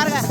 பாருங்க.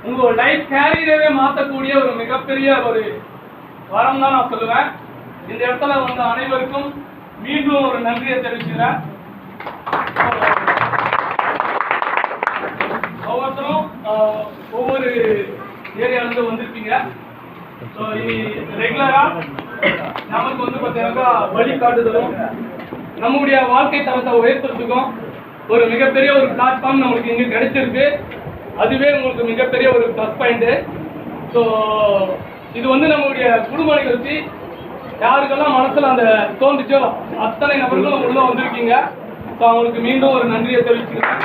உங்க லைஃப் கேரியரவே மாற்றக்கூடிய ஒரு மிகப்பெரிய ஒரு வரம் தான் நான் சொல்லுவேன். இந்த இடத்துல வந்த அனைவருக்கும் மீண்டும் ஒரு நன்றியை தெரிவிச்சுக்கிறேன். ஒவ்வொருத்தரும் ஒவ்வொரு ஏரியாவிலேருந்து வந்திருப்பீங்க. ஸோ இனி ரெகுலராக நமக்கு வந்து பார்த்தீங்கன்னாக்கா வழிகாட்டுதலும் நம்முடைய வாழ்க்கை தரத்தை உயர்த்துறதுக்கும் ஒரு மிகப்பெரிய ஒரு பிளாட்ஃபார்ம் நம்மளுக்கு இங்கே கிடைச்சிருக்கு. அதுவே உங்களுக்கு மிகப்பெரிய ஒரு ப்ளஸ் பாயிண்ட்டு. ஸோ இது வந்து நம்மளுடைய குடும்ப நிகழ்ச்சி. யாருக்கெல்லாம் மனசில் அந்த தோன்றுச்சோ அத்தனை நபர்களும் உள்ள வந்திருக்கீங்க. ஸோ அவங்களுக்கு மீண்டும் ஒரு நன்றியை தெரிவிச்சுக்கிறேன்.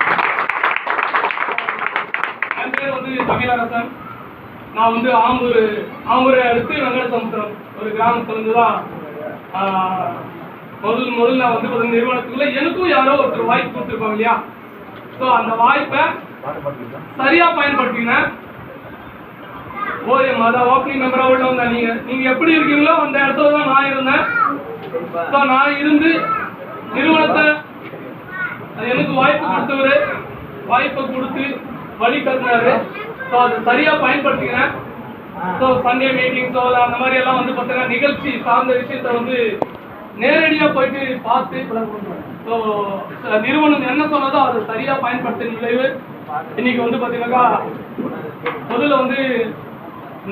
என் பேர் வந்து தமிழரசன். நான் வந்து ஆம்பூரை அடுத்து வெங்கடசமுத்திரம் ஒரு கிராமத்துலேருந்து தான் முதல் நான் வந்து நிறுவனத்துக்குள்ள எனக்கும் யாரோ ஒருத்தர் வாய்ப்பு கொடுத்துருப்பாங்க இல்லையா. ஸோ அந்த வாய்ப்பை சரியா பயன்படுத்தினேன். ஓப்பனிங் மெம்பரா உள்ள வந்தா நீங்க எப்படி இருக்கீங்களோ அந்த இடத்துல தான் நான் இருந்தேன். ஸோ நான் இருந்து நிறுவனத்தை எனக்கு வாய்ப்பு கொடுத்தவரு வாய்ப்பை கொடுத்து வழி கட்டினாரு. ஸோ அதை சரியா பயன்படுத்திக்கிறேன். ஸோ சண்டே மீட்டிங்ஸோ அந்த மாதிரி எல்லாம் வந்து பார்த்தீங்கன்னா நிகழ்ச்சி சார்ந்த விஷயத்த வந்து நேரடியாக போயிட்டு பார்த்து ஸோ நிறுவனம் என்ன சொன்னதோ அதை சரியாக பயன்படுத்தின விளைவு இன்னைக்கு வந்து பார்த்தீங்கன்னாக்கா முதல்ல வந்து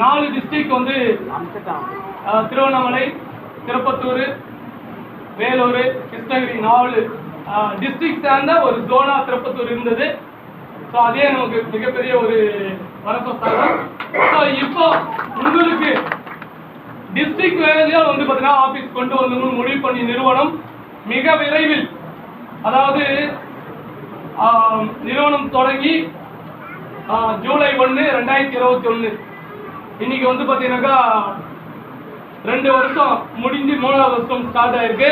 4 டிஸ்ட்ரிக்ட் வந்து திருவண்ணாமலை, திருப்பத்தூர், வேலூர், கிருஷ்ணகிரி 4 டிஸ்ட்ரிக்ட் சேர்ந்த ஒரு ஜோனா திருப்பத்தூர் இருந்தது. ஸோ அதே நமக்கு மிகப்பெரிய ஒரு வரப்பிரசாதம். ஸோ இப்போ உங்களுக்கு டிஸ்ட்ரிக்ட் வேலையில வந்து பார்த்தீங்கன்னா ஆஃபீஸ் கொண்டு வந்து முடிவு பண்ணி நிறுவனம் மிக விரைவில், அதாவது நிறுவனம் தொடங்கி ஜூலை 1, 2021 இன்னைக்கு வந்து பார்த்தீங்கன்னாக்கா 2 வருஷம் முடிஞ்சு 3வது வருஷம் ஸ்டார்ட் ஆயிருக்கு.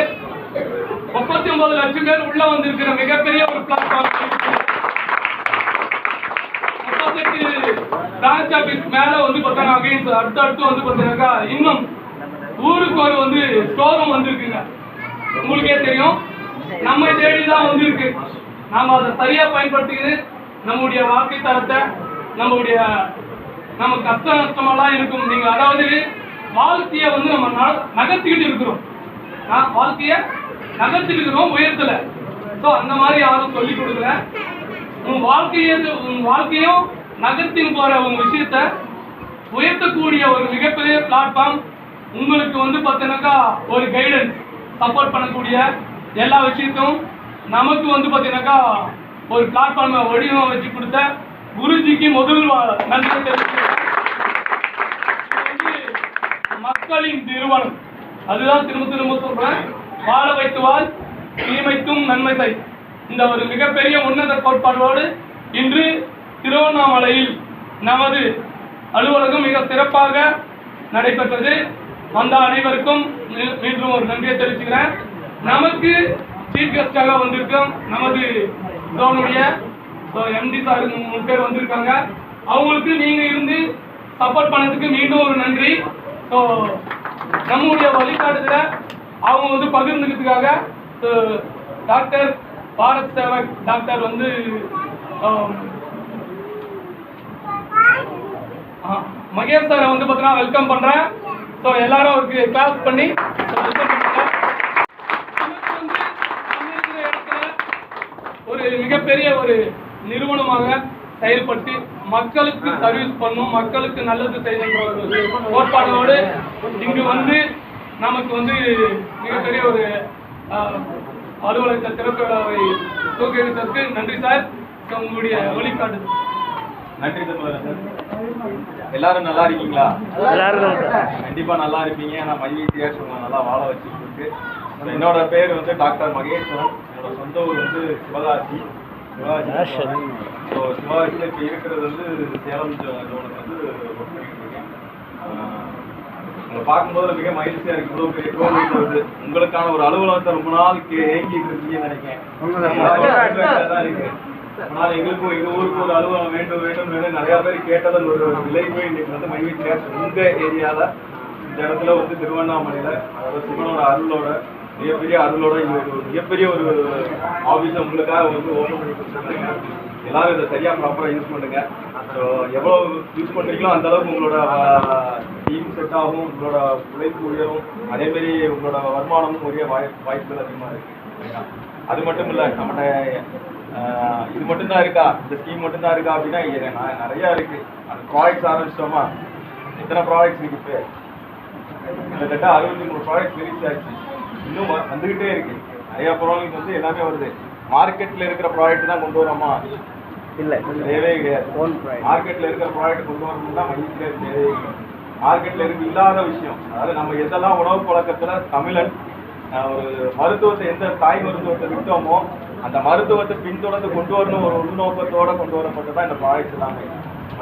39 லட்சம் பேர் உள்ள வந்திருக்கிற மிகப்பெரிய ஒரு பிளாட்ஃபார்ம். 38 பிரான்ச் ஆஃபீஸ் மேல வந்து பார்த்தீங்கன்னா அடுத்தடுத்து வந்து பார்த்தீங்கன்னாக்கா இன்னும் ஊருக்கு ஒரு வந்து ஸ்டோரும் வந்திருக்குங்க. உங்களுக்கே தெரியும், நம்ம தேடி தான் வந்திருக்கு. நாம அதை சரியா பயன்படுத்திக்கிது நம்முடைய வாழ்க்கை தரத்தை நம்ம கஷ்ட நஷ்டமெல்லாம் இருக்கும். நீங்க அதாவது வாழ்க்கையை வந்து நம்ம நகர்த்திக்கிட்டு இருக்கிறோம். வாழ்க்கைய நகர்த்திட்டு இருக்கிறோம் உயர்த்தல. ஸோ அந்த மாதிரி யாரும் சொல்லி கொடுக்கல. உன் வாழ்க்கையும் நகர்த்தின்னு போற உங்க விஷயத்த உயர்த்தக்கூடிய ஒரு மிகப்பெரிய பிளாட்ஃபார்ம். உங்களுக்கு வந்து பார்த்தீங்கன்னாக்கா ஒரு கைடன்ஸ் சப்போர்ட் பண்ணக்கூடிய எல்லா விஷயத்தையும் நமக்கு வந்து பார்த்தீங்கன்னாக்கா ஒரு பிளாட்ஃபார்மை வடிவம் வச்சு கொடுத்த குருஜிக்கு முதல் நன்றி தெரிவிக்கிறேன். மக்களின் நிறுவனம், அதுதான் திரும்ப சொல்றேன். வாழ வைத்துவால் தீமைக்கும் நன்மை செய். இந்த ஒரு மிகப்பெரிய உன்னத கோட்பாடோடு இன்று திருவண்ணாமலையில் நமது அலுவலகம் மிக சிறப்பாக நடைபெற்றது. வந்த அனைவருக்கும் மீண்டும் ஒரு நன்றியை தெரிவிச்சுக்கிறேன். நமக்கு சீஃப் கெஸ்டாக வந்திருக்கோம் நமது இதனுடைய எம்டி சார் 3 பேர் வந்திருக்காங்க. அவங்களுக்கு நீங்க இருந்து சப்போர்ட் பண்ணதுக்கு மீண்டும் ஒரு நன்றி. ஸோ நம்முடைய வழிகாட்டுதல அவங்க வந்து பகிர்ந்துக்கிறதுக்காக டாக்டர் பாரத் சேவக் டாக்டர் வந்து மகேஷ் சாரை வந்து பார்த்தீங்கன்னா வெல்கம் பண்றேன். ஸோ எல்லாரும் அவருக்கு கிளாஸ் பண்ணி வெல்கம் பண்ணுங்க. ஒரு மிகப்பெரிய ஒரு நிறுவனமாக செயல்பட்டு மக்களுக்கு சர்வீஸ் பண்ணும், மக்களுக்கு நல்லது செய்கின்ற ஒரு கோட்பாடோடு இங்கு வந்து நமக்கு வந்து மிகப்பெரிய ஒரு அலுவலகத்தை திறப்பு விழாவை தூக்கியதற்கு நன்றி சார். உங்களுடைய வழிகாட்டு. நன்றி சார். எல்லாரும் நல்லா இருக்கீங்களா? கண்டிப்பா நல்லா இருப்பீங்க. நான் Myv3ads நல்லா வாழ வச்சுட்டு இருக்கு. என்னோட பேர் வந்து டாக்டர் மகேஸ்வரன். என்னோட சொந்த ஊர் வந்து சிவகாசி. சிவகாசியில் இப்போ இருக்கிறது வந்து சேலம் ஜோனுக்கு வந்து ஒர்க் பண்ணிட்டு இருக்கேன். உங்களை பார்க்கும்போது மிக மகிழ்ச்சியா இருக்கு. இவ்வளவு பெரிய கோவில் வருது. உங்களுக்கான ஒரு அலுவலகத்தை ரொம்ப நாளுக்கு ஏங்கிட்டு இருக்கீங்கன்னு நினைக்கிறேன். ஆனால் எங்களுக்கும் எங்க ஊருக்கு ஒரு அலுவலகம் வேண்டும் நிறைய பேர் கேட்டதன் ஒரு விளைவு இன்னைக்கு வந்து Myv3ads உங்க ஏரியால இந்த இடத்துல வந்து திருவண்ணாமலையில, அதாவது சிவனோட அருளோட மிகப்பெரிய அருளோட இங்க ஒரு மிகப்பெரிய ஒரு ஆபீஸை உங்களுக்காக வந்து ஓப்பன் பண்ணி கொடுத்துருக்காங்க. எல்லாரும் இதை சரியா ப்ராப்பரா யூஸ் பண்ணுங்க. ஸோ எவ்வளவு யூஸ் பண்றீங்களோ அந்த அளவுக்கு உங்களோட டீம் செட் ஆகும், உங்களோட உழைப்பு உயரும், அதே மாதிரி உங்களோட வருமானமும் உரிய வாய்ப்புகள் அதிகமா இருக்கு. அது மட்டும் இல்ல, நம்மகிட்ட இது மட்டும்தான் இருக்கா, இந்த ஸ்கீம் மட்டும்தான் இருக்கா அப்படின்னா நிறையா இருக்கு. அந்த ப்ராடக்ட்ஸ் ஆரம்பிச்சிட்டோமா, எத்தனை ப்ராடக்ட்ஸ் இருக்கு இப்போ? கிட்டத்தட்ட 63 ப்ராடக்ட்ஸ் ரிலீஸ் ஆச்சு. இன்னும் வந்துகிட்டே இருக்கு. நிறைய ப்ராடக்ட் வந்து எல்லாமே வருது. மார்க்கெட்ல இருக்கிற ப்ராடக்ட் தான் கொண்டு வரோமா? இல்லை, தேவையே கிடையாது. மார்க்கெட்ல இருக்கிற ப்ராடக்ட் கொண்டு வரணும்னா மையத்தில் தேவையே இல்லை. மார்க்கெட்ல இருக்கு இல்லாத விஷயம், அதாவது நம்ம எதெல்லாம் உணவு பழக்கத்துல தமிழன் ஒரு மருத்துவத்தை, எந்த தாய் மருத்துவத்தை விட்டோமோ அந்த மருத்துவத்தை பின்தொடர்ந்து கொண்டு வரணும் ஒரு உள்நோக்கத்தோட கொண்டு வரப்பட்டதான் இந்த ப்ராடக்ட்ஸ் எல்லாமே.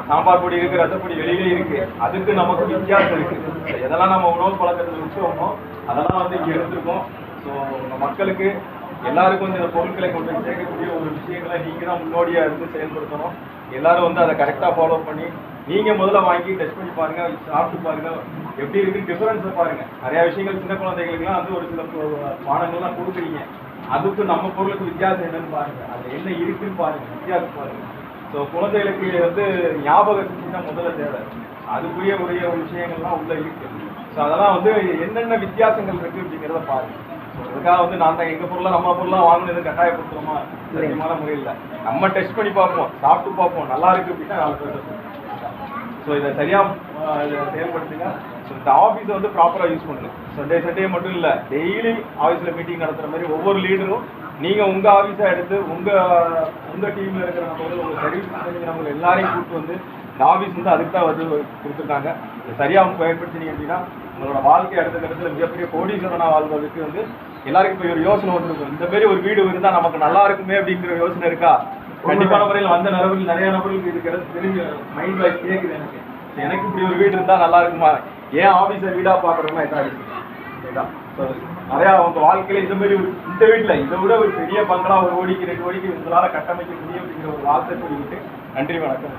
சாம்பார் பொடி இருக்கு, ரசப்பொடி வெளியிலே இருக்கு, அதுக்கு நமக்கு வித்தியாசம் இருக்கு. எதெல்லாம் நம்ம உணவு பழக்கத்தில் விட்டோமோ அதெல்லாம் வந்து இங்கே எடுத்துருக்கோம். ஸோ மக்களுக்கு எல்லாருக்கும் வந்து இந்த பொருட்களை கொண்டு சேர்க்கக்கூடிய ஒரு விஷயங்களை நீங்க தான் முன்னோடியா இருந்து செயல்படுத்தணும். எல்லாரும் வந்து அதை கரெக்டாக ஃபாலோ பண்ணி நீங்க முதல்ல வாங்கி டெஸ்ட் பண்ணி பாருங்க, சாப்பிட்டு பாருங்க, எப்படி இருக்கு டிஃபரன்ஸை பாருங்க. நிறைய விஷயங்கள் சின்ன குழந்தைகளுக்குலாம் வந்து ஒரு சில பானங்கள்லாம் கொடுக்குறீங்க, அதுக்கு நம்ம பொருளுக்கு வித்தியாசம் என்னன்னு பாருங்க, அது என்ன இருக்குன்னு பாருங்க, வித்தியாசம் பாருங்க. ஸோ குழந்தைகளுக்கு வந்து ஞாபக சக்தி தான் முதல்ல தேவை. அதுக்குரிய உரிய விஷயங்கள்லாம் உள்ள இருக்கு. ஸோ அதெல்லாம் வந்து என்னென்ன வித்தியாசங்கள் இருக்கு அப்படிங்கிறத பாருங்க. அதுக்காக வந்து நான் தான் எங்க பொருளாக நம்ம பொருளாக வாங்கினது கட்டாயப்படுத்துறோமா? சத்தியமான முறையில் நம்ம டெஸ்ட் பண்ணி பார்ப்போம், சாப்பிட்டு பார்ப்போம், நல்லா இருக்கு அப்படின்னா 4 பேர். ஸோ இதை சரியாக செயல்படுத்துங்க. ஸோ இந்த ஆஃபீஸை வந்து ப்ராப்பராக யூஸ் பண்ணுங்க. சண்டே மட்டும் இல்லை, டெய்லி ஆஃபீஸில் மீட்டிங் நடத்துகிற மாதிரி ஒவ்வொரு லீடரும் நீங்கள் உங்கள் ஆஃபீஸாக எடுத்து உங்கள் டீமில் இருக்கிற நபர்கள், உங்கள் சர்வீஸ் நபர்கள் எல்லாரையும் கூப்பிட்டு வந்து இந்த ஆஃபீஸ் வந்து அதுக்கு தான் வந்து கொடுத்துருக்காங்க. இதை சரியாக அவங்க பயன்படுத்தினீங்க அப்படின்னா உங்களோட வாழ்க்கை அடுத்த கட்டத்தில் மிகப்பெரிய கோடீஸ்வரனாக வாழ்வதற்கு வந்து எல்லாருக்கும் இப்போ ஒரு யோசனை வந்துருக்கும். இந்த மாதிரி ஒரு வீடு இருந்தால் நமக்கு நல்லா இருக்குமே அப்படிங்கிற யோசனை இருக்கா? கண்டிப்பான முறையில் வந்த நபர்கள் நிறைய நபர்களுக்கு இது கிடையாது, தெரிஞ்ச மைண்ட் வாய்ஸ் கேட்குது எனக்கு இப்படி ஒரு வீடு இருந்தால் நல்லா இருக்குமா, ஏன் ஆஃபீஸை வீடாக பார்க்குறோமா இதுதான். ஸோ நிறையா அவங்க வாழ்க்கையில் இந்த மாதிரி இந்த வீட்டில் இதை விட ஒரு பெரிய பங்களா 1 கோடிக்கு 2 கோடிக்கு உங்களால் கட்டமைக்க முடியும் அப்படிங்கிற ஒரு வார்த்தை சொல்லிவிட்டு நன்றி, வணக்கம்.